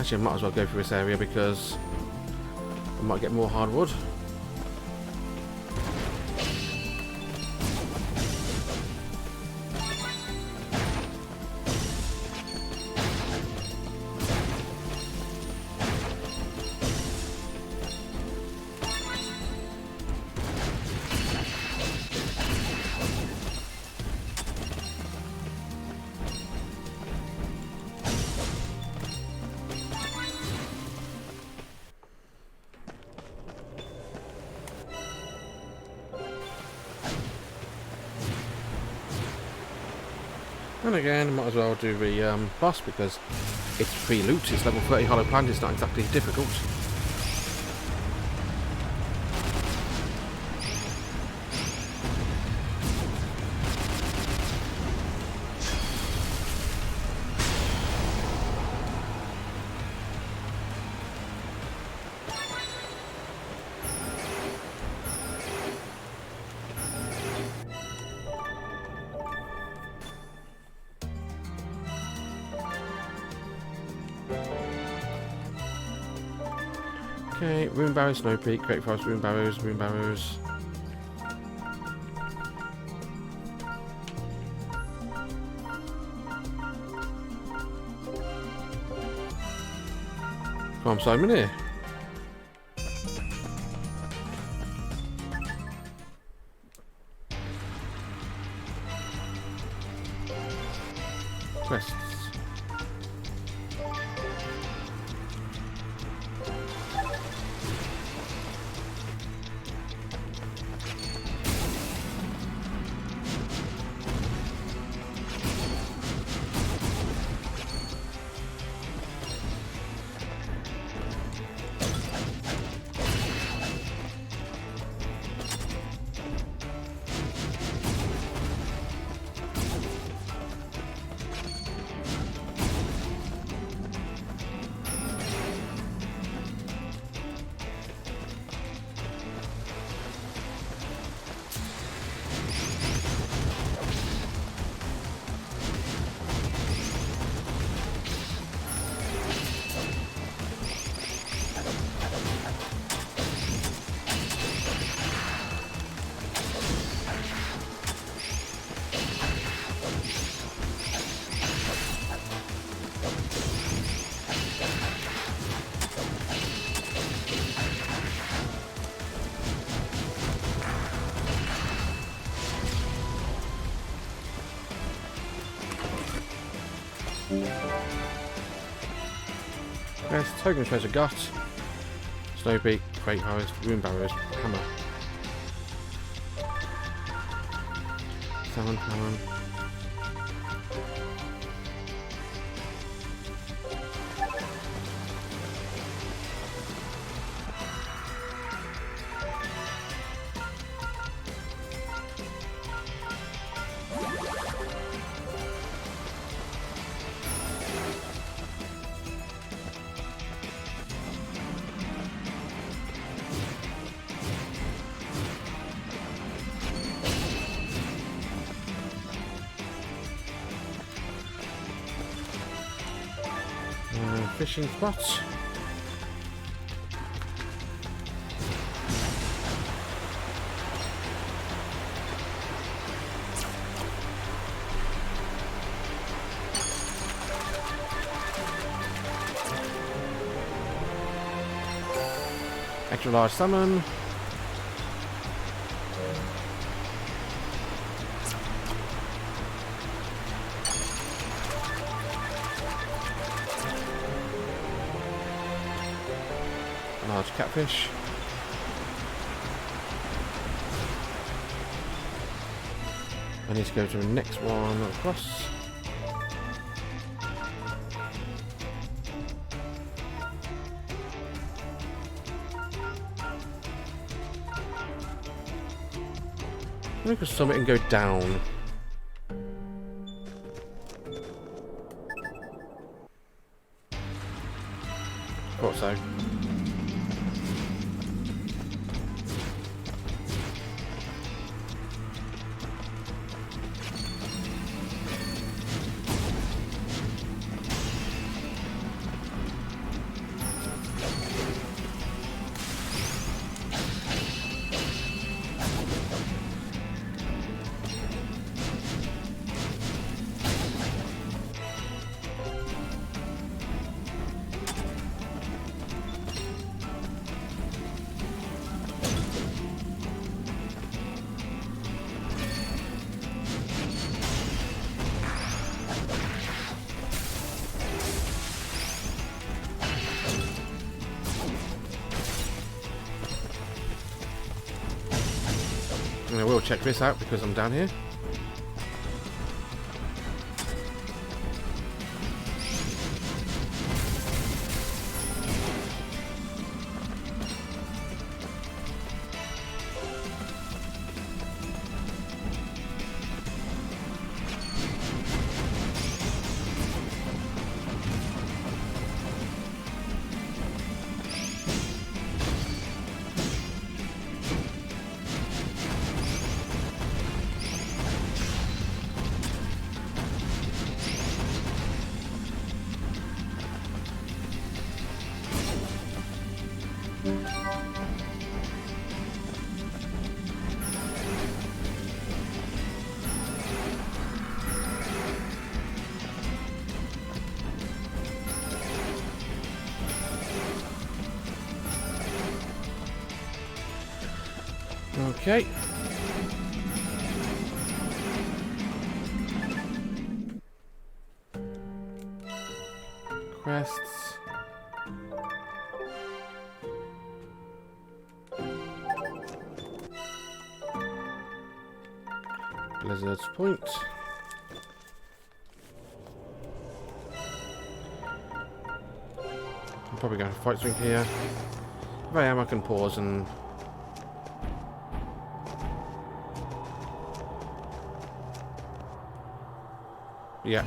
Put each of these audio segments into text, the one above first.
Actually, I might as well go through this area because I might get more hardwood. And again, I might as well do the boss because it's free loot, it's level 30 hollow plant, it's not exactly difficult. Okay, Runebarrows, Snow Peak, Great Forest, Runebarrows. Come on, Simon here. Quests. Yes, token treasure got. Snow Peak, Great Forest, Runebarrows, Hammer. Hammer. Fishing spots. Extra large salmon. Large catfish. I need to go to the next one across. I can summit and go down. Thought so. I will check this out because I'm down here. Okay. Quests. Blizzard's Point. I'm probably going to fight swing here. If I am, I can pause and... Yeah.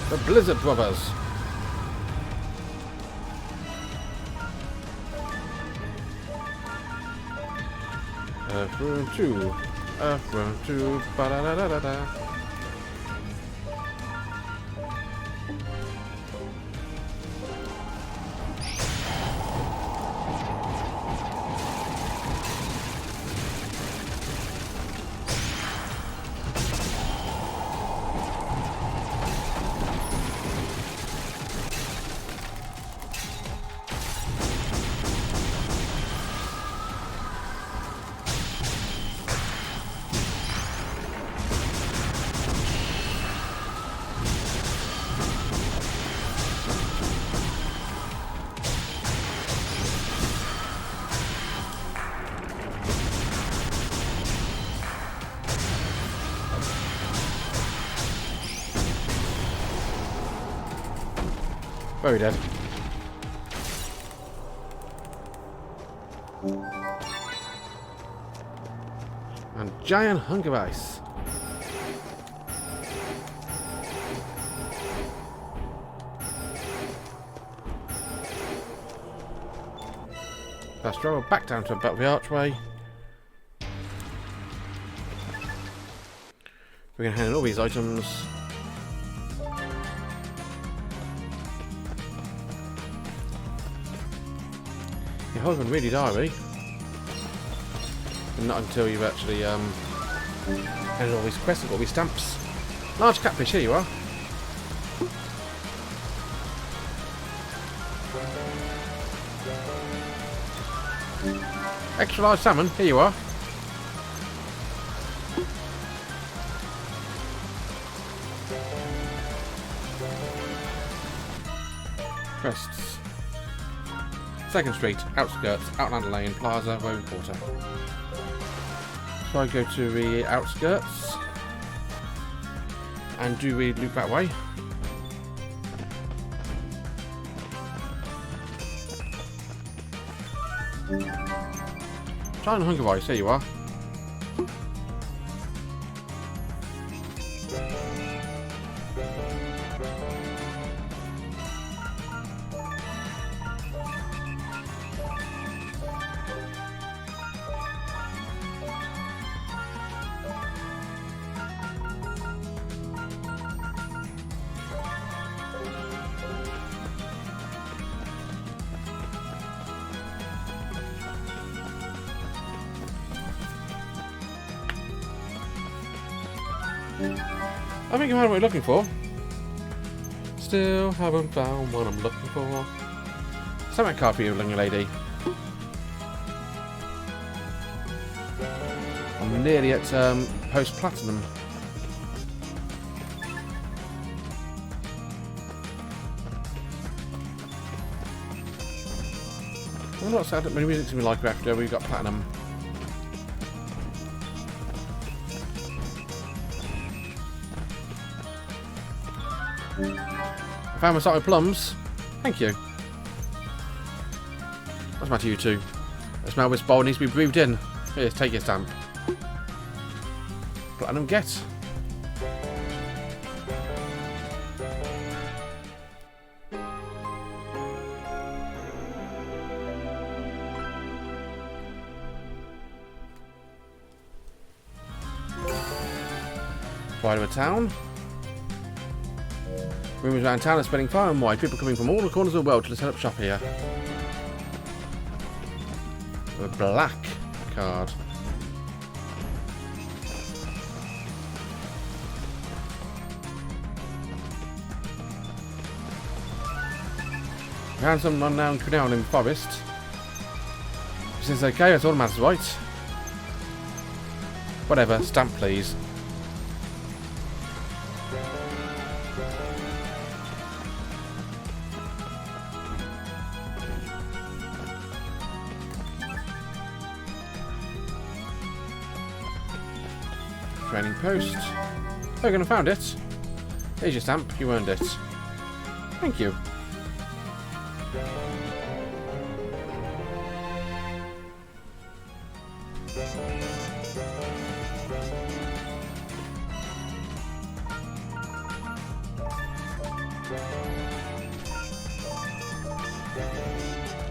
The Blizzard Brothers. Rune 2. Rune 2. Ba-da-da-da-da-da. Very dead. And giant hunk of ice. Fast travel back down to about the archway. We're going to hand in all these items. Your husband really diary. And not until you've actually handed all these quests and got all these stamps. Large catfish, here you are. Extra large salmon, here you are. Quests. 2nd Street, outskirts, Outlander Lane, Plaza, Woven Quarter. So I go to the outskirts. And do we loop that way? Giant hunk of ice, here you are. I think I found what I'm looking for. Still haven't found what I'm looking for. Send that card for you, young lady. I'm nearly at post-platinum. I'm not sad that many music's gonna be like after we got platinum. I found my salted plums. Thank you. What's the matter, you two? The smell of this bowl needs to be breathed in. Here, take your stamp. Platinum get. Fly to a town. Rumours around town are spreading far and wide. People coming from all the corners of the world to set up shop here. A black card. Found some unknown canal in the forest. If it's okay, that's all that matters, right? Whatever, stamp please. Training post. Oh, you're gonna found it. Here's your stamp, you earned it. Thank you.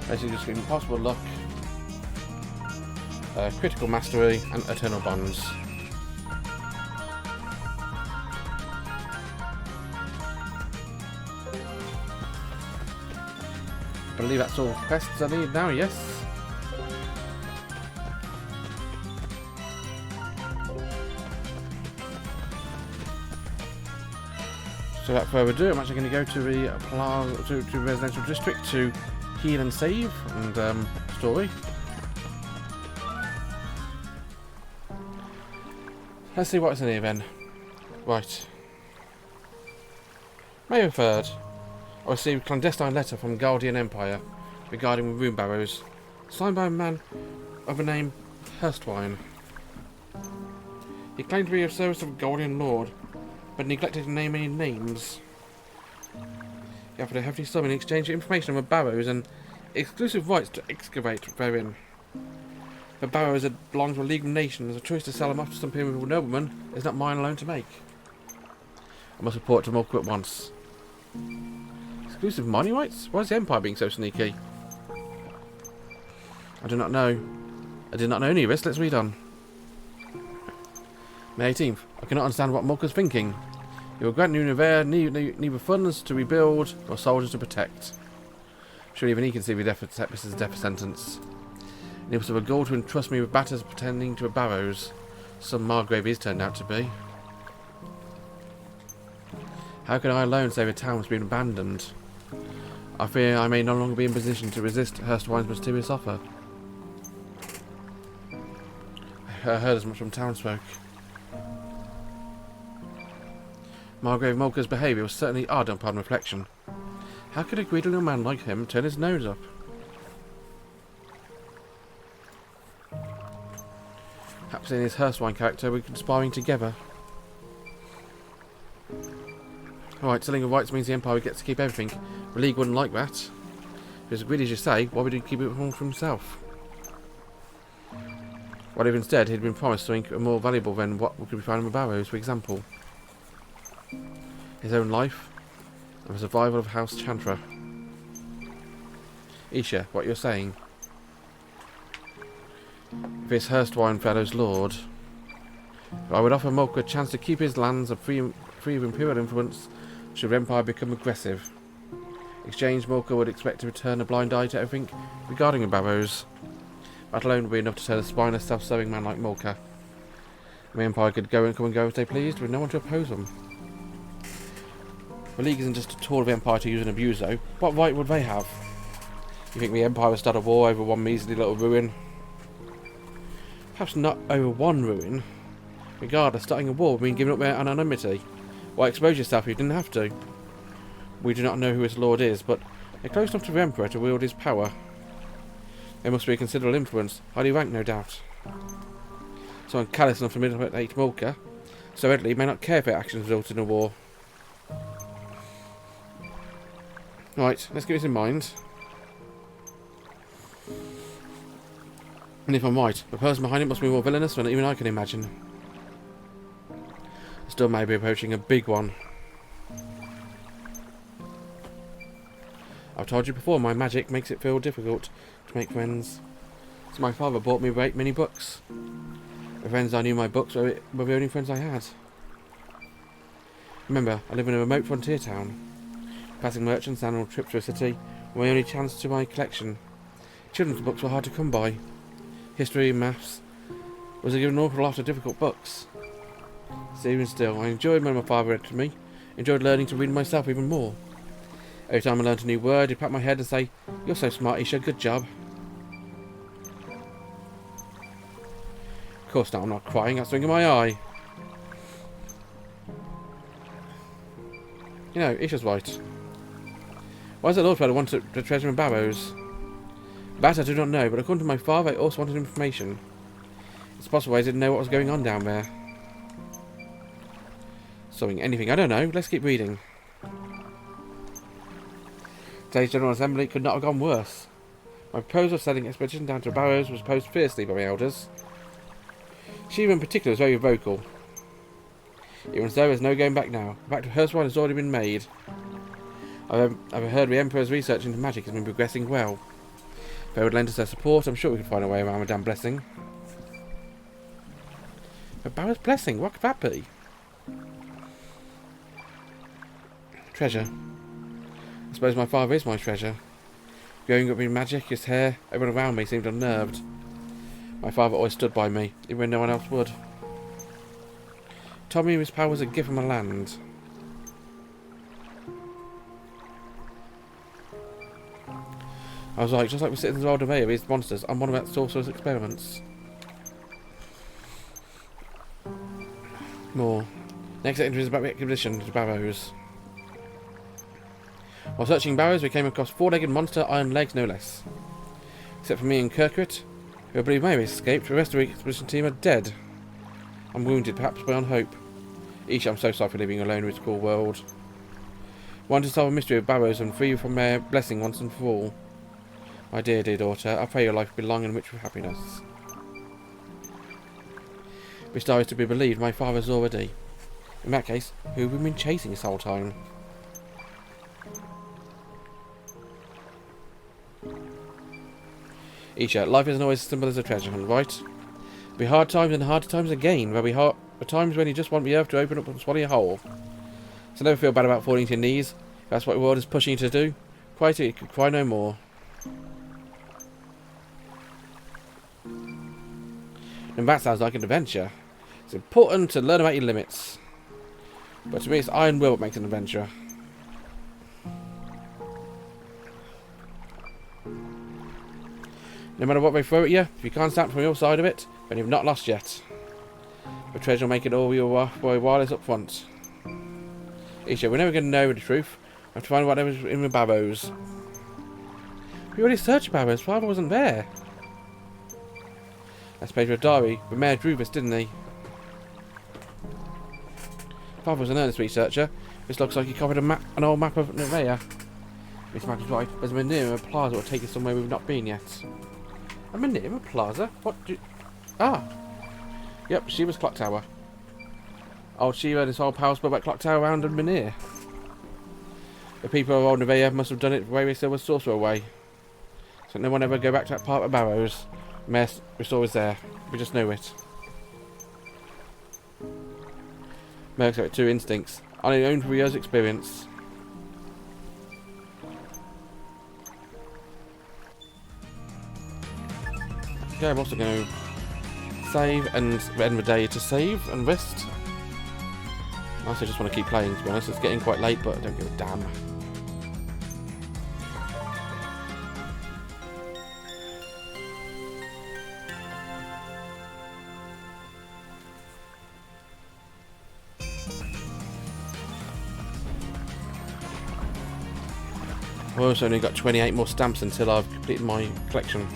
Basically just getting impossible luck, critical mastery and eternal bonds. I believe that's all the quests I need now, yes? So without further ado, I'm actually going to go to the plaza, to the residential district to heal and save and story. Let's see what's in here then. Right. May 3rd. I received a clandestine letter from Guardian Empire regarding Runebarrows, signed by a man of the name Hurstwine. He claimed to be of service of a Guardian Lord, but neglected to name any names. He offered a hefty sum in exchange for information on the Barrows and exclusive rights to excavate therein. The Barrows that belong to a league of nations, a choice to sell them off to some pyramidal nobleman is not mine alone to make. I must report to Mulker at once. Exclusive mining rights? Why is the Empire being so sneaky? I do not know. I did not know any of this. Let's read on. May 18th. I cannot understand what Mulker's thinking. He will grant neither funds to rebuild nor soldiers to protect. Surely even he can see the this is a death sentence. And he was of a goal to entrust me with batters pretending to a Barrows. Some Margrave is turned out to be. How can I alone save a town that's been abandoned? I fear I may no longer be in position to resist Hurstwine's mysterious offer. I heard as much from townsfolk. Margrave Mulker's behaviour was certainly odd upon reflection. How could a greedy little man like him turn his nose up? Perhaps in his Hurstwine character we're conspiring together. Alright, selling of rights means the Empire gets to keep everything. The League wouldn't like that. If it's as greedy as you say, why would he keep it all for himself? What if instead he'd been promised something more valuable than what could be found in the Barrows, for example? His own life, and the survival of House Chantra. Isha, what you're saying? If this Hurstwine fellow's lord, I would offer Mulker a chance to keep his lands free of imperial influence should the Empire become aggressive. In exchange, Mulker would expect to turn a blind eye to everything regarding the Barrows. That alone would be enough to turn a spineless, self-serving man like Mulker. The Empire could come and go as they pleased, with no one to oppose them. The League isn't just a tool of the Empire to use and abuse, though. What right would they have? You think the Empire would start a war over one measly little ruin? Perhaps not over one ruin. Regardless, starting a war would mean giving up their anonymity. Why expose yourself if you didn't have to? We do not know who his lord is, but they're close enough to the Emperor to wield his power. There must be a considerable influence, highly ranked no doubt. Someone callous enough to manipulate Mulker, so evidently he may not care if their actions result in a war. Right, let's keep this in mind. And if I'm right, the person behind it must be more villainous than even I can imagine. Still may be approaching a big one. I've told you before, my magic makes it feel difficult to make friends. So my father bought me many books. The friends I knew my books were the only friends I had. Remember, I live in a remote frontier town. Passing merchants and on trips to a city were my only chance to my collection. Children's books were hard to come by. History and maths was given an awful lot of difficult books. So even still, I enjoyed when my father read to me. Enjoyed learning to read myself even more. Every time I learned a new word, he'd pat my head and say, "You're so smart, Isha, good job." Of course now I'm not crying, that's something in my eye. You know, Isha's right. Why does the Lord Fellow want the treasure in Barrows? That I do not know, but according to my father, I also wanted information. It's possible I didn't know what was going on down there. Something, anything, I don't know. Let's keep reading. Today's General Assembly could not have gone worse. My proposal of sending an expedition down to Barrows was opposed fiercely by my elders. She in particular was very vocal. Even so, there's no going back now. The fact of Hurstwine has already been made. I've heard the Emperor's research into magic has been progressing well. If they would lend us their support, I'm sure we could find a way around Madame Blessing. But Barrow's Blessing? What could that be? Treasure. I suppose my father is my treasure. Growing up in magic, his hair, everyone around me seemed unnerved. My father always stood by me, even when no one else would. Told me his power was a gift from the land. I was like, just like the citizens of Aldovea, these monsters, I'm one of that sorcerer's experiments. More. Next entry is about the expedition to Barrows. While searching Barrows, we came across four-legged monster, iron legs no less. Except for me and Kirkrit, who I believe may have escaped, the rest of the expedition team are dead. I'm wounded, perhaps beyond hope. Each, I'm so sorry for living alone in this cruel world. Want to solve the mystery of Barrows and free you from their blessing once and for all. My dear, dear daughter, I pray your life be long and rich with happiness. This star is to be believed my father's already. In that case, who have we been chasing this whole time? Isha, life isn't always as simple as a treasure hunt, right? There'll be hard times and harder times again. There'll be times when you just want the earth to open up and swallow you whole. So never feel bad about falling to your knees. If that's what the world is pushing you to do. Cry till you can cry no more. And that sounds like an adventure. It's important to learn about your limits. But to me, it's iron will that makes an adventurer. No matter what they throw at you, if you can't stand from your side of it, then you've not lost yet. The treasure will make it all your while is up front. Isha, we're never going to know the truth. I have to find whatever's in the Barrows. We already searched Barrows. Father wasn't there. Let's page for a diary. The mayor drew this, didn't he? Father was an earnest researcher. This looks like he copied an old map of Nevaeh. This map is right. There's a Menhir and a plaza that will take us somewhere we've not been yet. A Menhir plaza? What do you... Ah! Yep, Shiva's clock tower. Old Shiva and his whole power spell about clock tower around Menhir. The people of old Nevaeh must have done it the way they still was sorcerer way. So no one ever go back to that part of Barrows. The mayor restore was there. We just knew it. Merc's got two instincts. Only owned for years' experience. Okay, I'm also going to save and end the day to save and rest. I also just want to keep playing, to be honest. It's getting quite late, but I don't give a damn. I've also only got 28 more stamps until I've completed my collection.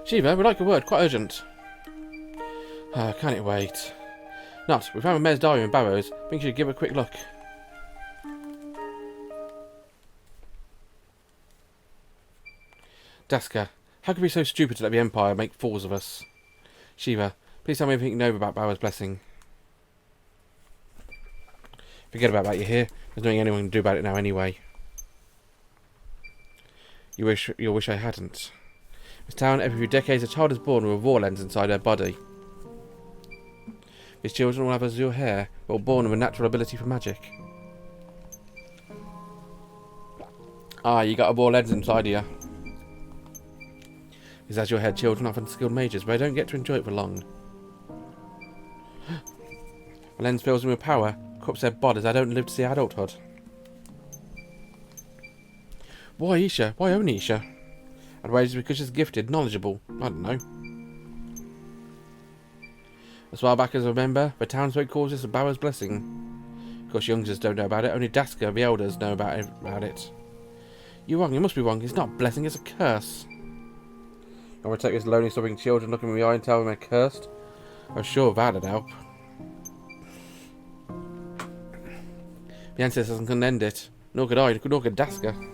Shiva, we'd like a word, quite urgent. Can't it wait? Not. We found a mayor's diary in Barrows. I think you should give it a quick look. Daska, how could we be so stupid to let the Empire make fools of us? Shiva, please tell me everything you know about Barrows' blessing. Forget about that, you hear? There's nothing anyone can do about it now anyway. You'll wish I hadn't. This town, every few decades, a child is born with a war lens inside her body. These children will have azure hair, but are born with a natural ability for magic. Ah, you got a war lens inside of you. These azure-haired children are often skilled mages, but I don't get to enjoy it for long. The lens fills them with power, corrupts their bodies. I don't live to see adulthood. Why Isha? Why only Isha? Otherwise, because she's gifted, knowledgeable. I don't know. As far back as I remember, the townsfolk calls this a Barrows' blessing. Of course, youngsters don't know about it. Only Daska, the elders, know about it. You're wrong. You must be wrong. It's not a blessing. It's a curse. I'm going to take this lonely, sobbing children, look them in the eye and tell them they're cursed. I'm sure that'd help. The ancestors couldn't end it. Nor could I. Nor could Daska.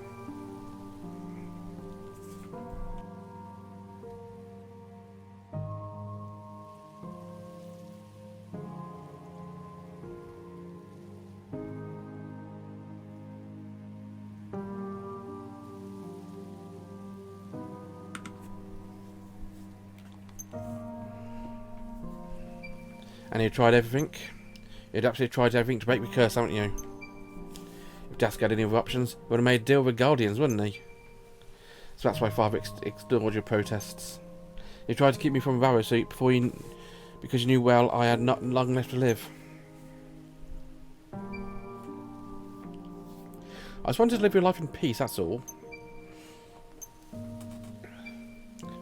And you tried everything? You'd absolutely tried everything to break the curse, haven't you? If Daska had any other options, he would have made a deal with the Guardians, wouldn't he? So that's why Father ignored your protests. You tried to keep me from Barrows because you knew well I had not long left to live. I just wanted to live your life in peace, that's all.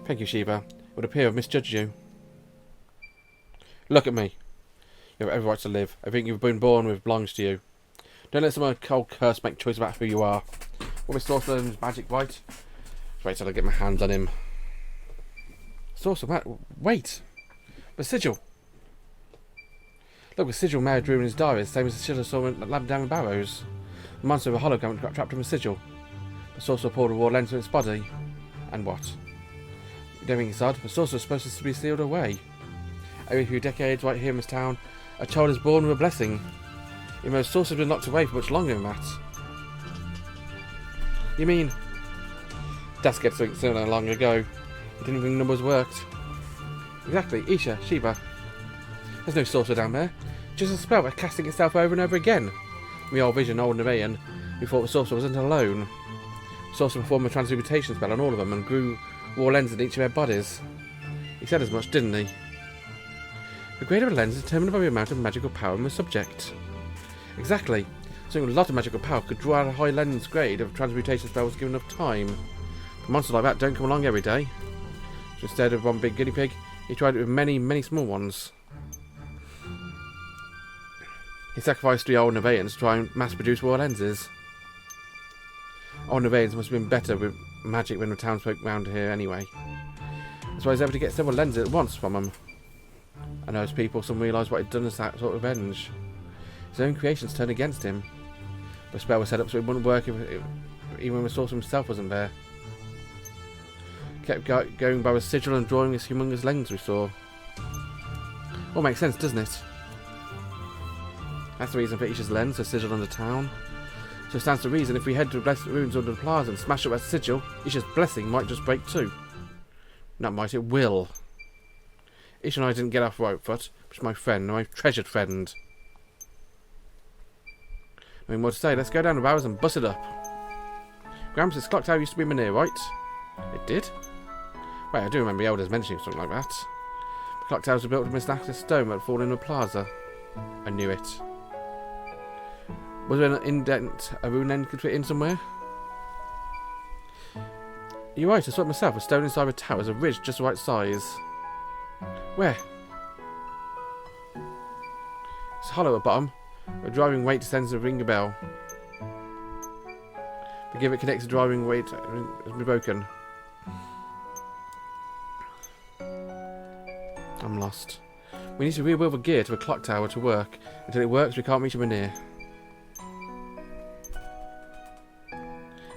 Thank you, Shiva. It would appear I've misjudged you. Look at me. You have every right to live. Everything you've been born with belongs to you. Don't let someone cold curse make choice about who you are. Well, Mr. Sorcerer's magic, right? Wait till I get my hands on him. Sorcerer, wait! The sigil! Look, the sigil Mary drew in his diary is the same as the sigil I saw in the lab down in Barrows. The monster of a hologram got trapped in the sigil. The sorcerer poured a raw lens in its body. And what? You don't think it's odd? The sorcerer is supposed to be sealed away. Every few decades, right here in this town, a child is born with a blessing. Even though the sorcerer has been locked away for much longer than that. You mean... Daska gets something similar long ago. He didn't think numbers worked. Exactly, Isha, Shiva. There's no sorcerer down there. Just a spell that's casting itself over and over again. In the old vision, old Nevaean, we thought the sorcerer wasn't alone. The sorcerer performed a transmutation spell on all of them and grew war lenses in each of their bodies. He said as much, didn't he? The grade of a lens is determined by the amount of magical power in the subject. Exactly. Something with a lot of magical power could draw out a high lens grade of transmutation spells given enough time. But monsters like that don't come along every day. So instead of one big guinea pig, he tried it with many, many small ones. He sacrificed 3 old Nevaeans to try and mass-produce war lenses. Old Nevaeans must have been better with magic than the townsfolk round here anyway. That's why he's able to get several lenses at once from them. And those people some realised what he'd done as that sort of revenge. His own creations turned against him. The spell was set up so it wouldn't work even when the sorcerer himself wasn't there. Kept going by the sigil and drawing this humongous lens we saw. All makes sense, doesn't it? That's the reason for Isha's lens, the sigil on the town. So it stands to reason if we head to the blessed ruins under the plaza and smash up that sigil, Isha's blessing might just break too. Not might, it will. Isha and I didn't get off right foot, but she's my friend, my treasured friend. I mean, what to say, let's go down to Barrows and bust it up. Gramps, this clock tower used to be Menhir, right? It did? Wait, I do remember the elders mentioning something like that. The clock towers were built of mistaked stone that had fallen in the plaza. I knew it. Was there an indent a rune end could fit in somewhere? You're right, I saw it myself. A stone inside the tower is a ridge just the right size. Where? It's hollow at the bottom. A driving weight descends to ring a bell. The give it connects the driving weight has been broken. I'm lost. We need to rebuild the gear to the clock tower to work. Until it works, we can't reach a Menhir.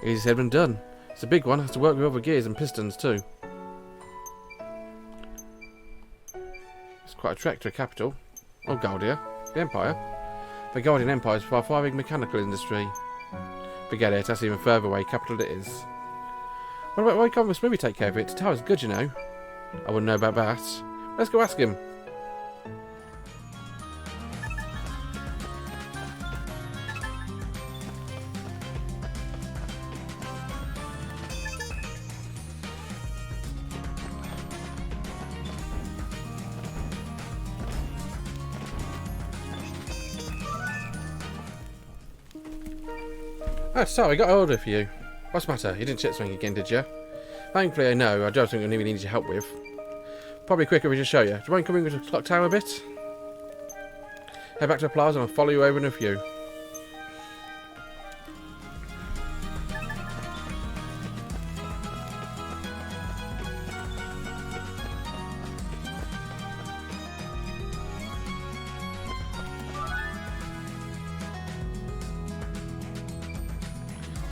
Easy said and done. It's a big one, has to work with other gears and pistons too. It's quite a trek to a capital. Oh, Galdia. The Empire. The Guardian Empire is for our big mechanical industry. Forget it, that's even further away, capital it is. Why can't this movie take care of it? The tower's good, you know. I wouldn't know about that. Let's go ask him. Oh, sorry, I got an order for you. What's the matter? You didn't shit something again, did you? Thankfully, I know. I don't think I really need your help with. Probably quicker if we just show you. Do you mind coming with the clock tower a bit? Head back to the plaza and I'll follow you over in a few.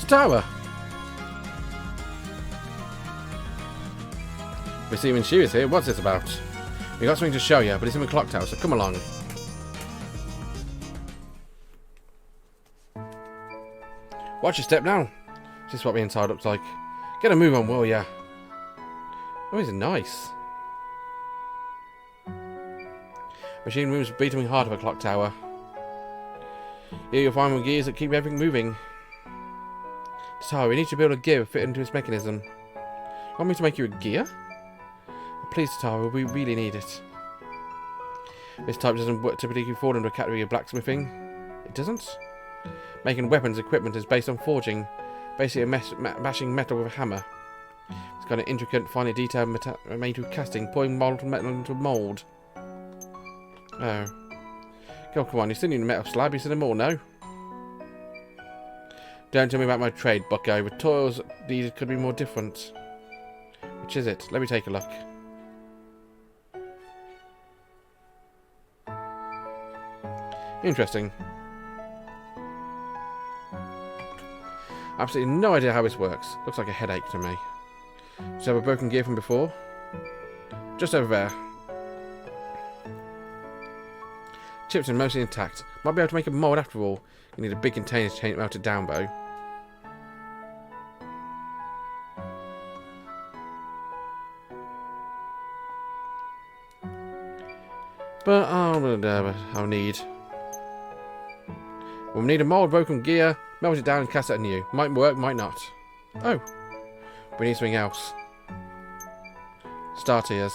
Tower. Receiving she is here. What's this about? We got something to show you, but it's in the clock tower, so come along. Watch your step now. This is what the inside looks like. Get a move on, will ya? Oh, is it nice? Machine rooms beating hard of a clock tower. Here you'll find the gears that keep everything moving. So, we need to build a gear to fit into its mechanism. You want me to make you a gear? Please, Tataru, we really need it. This type doesn't typically fall into a category of blacksmithing. It doesn't? Making weapons equipment is based on forging, basically mashing metal with a hammer. It's got an intricate, finely detailed made with casting, pouring molten metal into a mould. Oh. God, come on, you still need a metal slab, you said them all, no? Don't tell me about my trade, bucko. The toils needed could be more different. Which is it? Let me take a look. Interesting. Absolutely no idea how this works. Looks like a headache to me. Does you have a broken gear from before? Just over there. Chips are mostly intact. Might be able to make a mould after all. You need a big container to melt it down, though. But I'll need. We'll need a mould broken gear, melt it down and cast it anew. Might work, might not. Oh. We need something else. Starters.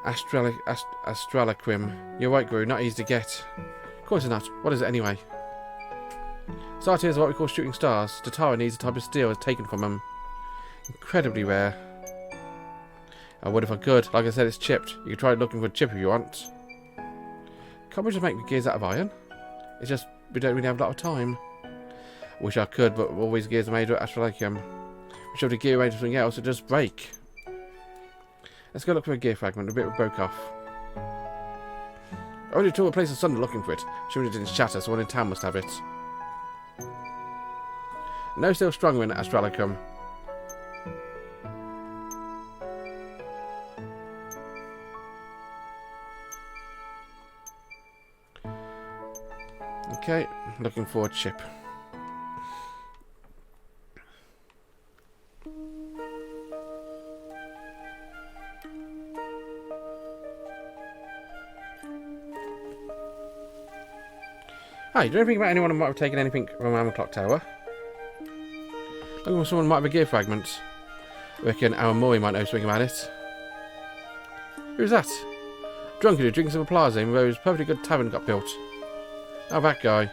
Astralaquim. You're right, Guru. Not easy to get. Of course it's not. What is it anyway? Starters are what we call shooting stars. Tatara needs a type of steel that's taken from them. Incredibly rare. I would if I could. Like I said, it's chipped. You can try looking for a chip if you want. Can't we just make the gears out of iron? It's just we don't really have a lot of time. I wish I could, but all these gears are made of astralaquim. We should have the gear made of something else, it just break. Let's go look for a gear fragment. A bit broke off. I already told a place of thunder looking for it. Surely it didn't shatter, so one in town must have it. No steel stronger in astralaquim. Okay, looking for a chip. Hi, do you know anything about anyone who might have taken anything from our clock tower? Looking for someone who might have a gear fragment. I reckon our Mori might know something about it. Who's that? Drunkard who drinks in the plaza in where his perfectly good tavern got built. Oh, that guy.